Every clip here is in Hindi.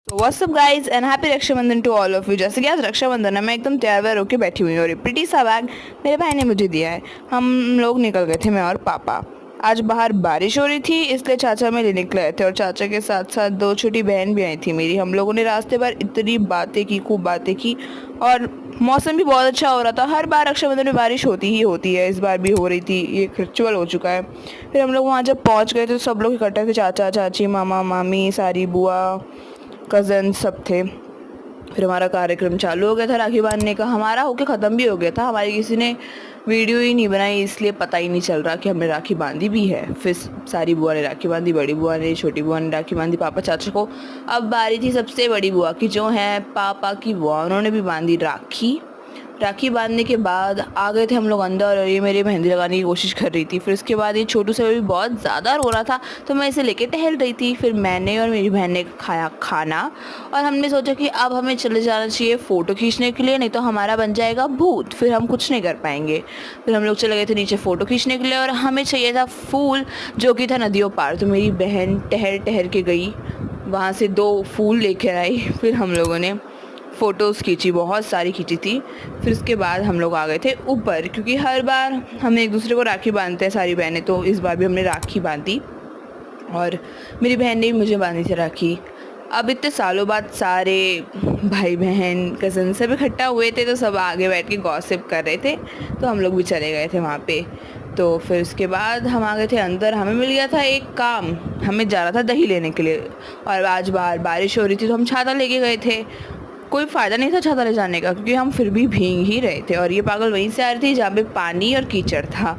तो what's up guys and happy Rakshabandhan to all of you. जैसे कि आज रक्षाबंधन है, मैं एकदम तैयार वैयार होकर बैठी हुई हूँ और ये प्रिटी सा बैग मेरे भाई ने मुझे दिया है। हम लोग निकल गए थे, मैं और पापा। आज बाहर बारिश हो रही थी, इसलिए चाचा में लेने निकले थे और चाचा के साथ साथ दो छोटी बहन भी आई थी मेरी। हम लोगों ने रास्ते भर इतनी बातें की, खूब बातें की, और मौसम भी बहुत अच्छा हो रहा था। हर बार रक्षाबंधन में बारिश होती ही होती है, इस बार भी हो रही थी, ये रिचुअल हो चुका है। फिर हम लोग वहाँ जब पहुँच गए तो सब लोग इकट्ठे थे, चाचा चाची मामा मामी सारी बुआ कज़न सब थे। फिर हमारा कार्यक्रम चालू हो गया था राखी बांधने का। हमारा होके ख़त्म भी हो गया था, हमारी किसी ने वीडियो ही नहीं बनाई, इसलिए पता ही नहीं चल रहा कि हमने राखी बांधी भी है। फिर सारी बुआ ने राखी बांधी, बड़ी बुआ ने, छोटी बुआ ने राखी बांधी पापा चाचा को। अब बारी थी सबसे बड़ी बुआ की, जो है पापा की बुआ। उन्होंने भी बांधी राखी। राखी बांधने के बाद आ गए थे हम लोग अंदर और ये मेरी मेहंदी लगाने की कोशिश कर रही थी। फिर उसके बाद ये छोटू से भी बहुत ज़्यादा रो रहा था, तो मैं इसे लेके टहल रही थी। फिर मैंने और मेरी बहन ने खाया खाना और हमने सोचा कि अब हमें चले जाना चाहिए फ़ोटो खींचने के लिए, नहीं तो हमारा बन जाएगा भूत, फिर हम कुछ नहीं कर पाएंगे। फिर हम लोग चले गए थे नीचे फ़ोटो खींचने के लिए और हमें चाहिए था फूल, जो कि था नदियों पार। तो मेरी बहन ठहर ठहर के गई, वहाँ से 2 फूल लेकर आई। फिर हम लोगों ने फ़ोटोज़ खींची, बहुत सारी खींची थी। फिर उसके बाद हम लोग आ गए थे ऊपर, क्योंकि हर बार हम एक दूसरे को राखी बांधते हैं सारी बहनें, तो इस बार भी हमने राखी बांधी और मेरी बहन ने भी मुझे बांधी थी राखी। अब इतने सालों बाद सारे भाई बहन कज़न सब इकट्ठा हुए थे, तो सब आगे बैठ के गॉसिप कर रहे थे, तो हम लोग भी चले गए थे वहाँ पे। तो फिर उसके बाद हम आ गए थे अंदर। हमें मिल गया था एक काम, हमें जाना था दही लेने के लिए, और आज बाहर बारिश हो रही थी तो हम छाता लेके गए थे। कोई फ़ायदा नहीं था छाता ले जाने का, क्योंकि हम फिर भी भीग ही रहे थे और ये पागल वहीं से आ रही थी जहाँ पे पानी और कीचड़ था।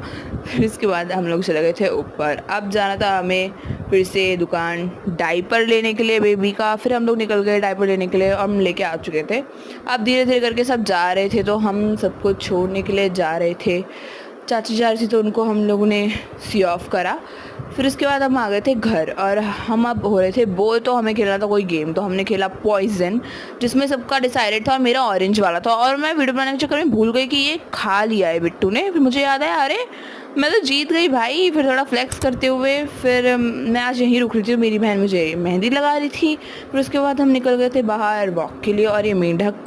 फिर इसके बाद हम लोग चले गए थे ऊपर। अब जाना था हमें फिर से दुकान डाइपर लेने के लिए बेबी का। फिर हम लोग निकल गए डाइपर लेने के लिए और हम लेके आ चुके थे। अब धीरे धीरे करके सब जा रहे थे, तो हम सबको छोड़ने के लिए जा रहे थे। चाची जा रही थी तो उनको हम लोगों ने सी ऑफ करा। फिर उसके बाद हम आ गए थे घर और हम अब हो रहे थे बोर, तो हमें खेलना था कोई गेम। तो हमने खेला पॉइजन, जिसमें सबका डिसाइडेड था और मेरा ऑरेंज वाला था। और मैं वीडियो बनाने के चक्कर में भूल गई कि ये खा लिया है बिट्टू ने। फिर मुझे याद आया, अरे मैं तो जीत गई भाई। फिर थोड़ा फ्लेक्स करते हुए फिर मैं आज यहीं रुक रही थी, मेरी बहन मुझे मेहंदी लगा रही थी। फिर उसके बाद हम निकल गए थे बाहर वॉक के लिए और ये मेंढक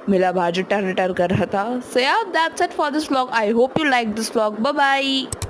मिला बाहर जो टर टर कर रहा था। So yeah that's it for this vlog. I hope you like this vlog. Bye bye.